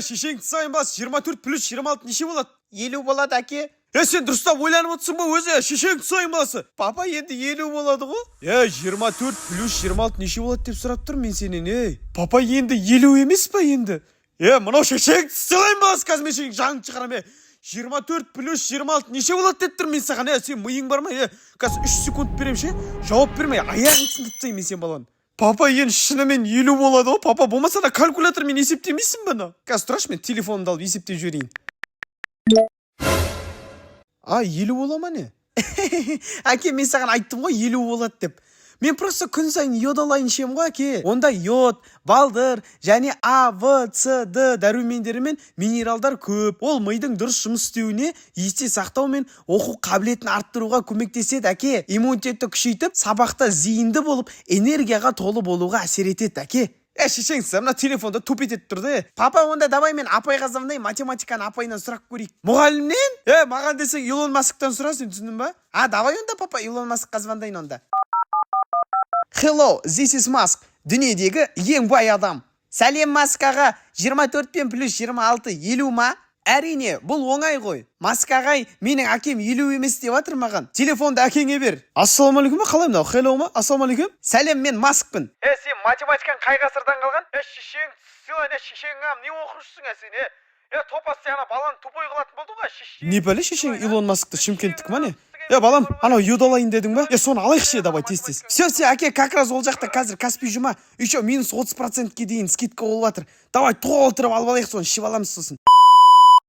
шешең сайын бас 24 плюс 26 неше болады? 50 болады әке. Сен дұрыстап ойланып отырсың ба өзі? Шешең сайын баласы. Папа енді 50 болады ғой. 24 плюс 26 неше болады деп сұрап тұр мен сенен. Папа енді 50 емес па енді? Мынау шешең сайын баласы қазір мен шешең жаңын шығарам. 24 плюс 26 неше болады деп тұр мен саған. Сен миың бар ма? Қазір 3 секунд берем ше. Жауап бермей аяғын сындырып тастайын мен сен баланы. Папа енді шынымен 50 болады ғой. Папа болмаса да калькулятормен есептемейсің ба бұны? Қазір тұрашы мен телефонымды алып есептеп жіберейін. 50 бола ма не? Әке мен саған айттым ғой 50 болады деп. Мен просто күн сайын йод алайын ішем ғой әке. Онда йод, балдыр және А, В, С, Д дәрумендері мен минералдар көп. Ол мидың дұрыс жұмыс істеуіне, есте сақтау мен оқу қабілетін арттыруға көмектеседі әке. Иммунитетті күшейтіп, сабақта зейінді болып, энергияға толы болуға әсер етеді әке. Шешең сіз мына телефонда туп етіп тұрды. Папа, онда давай мен апайға звондайын, математиканы апайынан сұрап көрейік. Мұғалімнен? Маған десең Илон Масктан сұрасың, түсіндің ба? Давай онда папа Илон Маскқа звондайын онда. Hello, this is Musk. Дүниедегі ең бай адам. Сәлем Маскаға. 24 пен плюс 26 50 ма? Әрине, бұл оңай ғой. Маск ағай, менің әкем 50 емес деп жатыр маған. Телефонды әкеңе бер. Ассалаумалейкум, қалай мынау? Hello ма? Ассалаумалейкум. Сәлем, мен Маскпын. Сен математиканың қай ғасырдан қалған? Шешең, шешең, не оқушысың сен? Топас сен баланы тупой қылатын болды ғой, шешең. Не бәле шешең Илон Маскты Шымкенттік ма не? Балам, анау йод алайын дедің ба? Соны алайықшы давай тез-тез. Все, әке, как раз ол жақта қазір Каспий жұма. Еще минус 30%-ке дейін скидка болып жатыр. Давай толтырып алып алайық, соны ішіп аламыз сосын.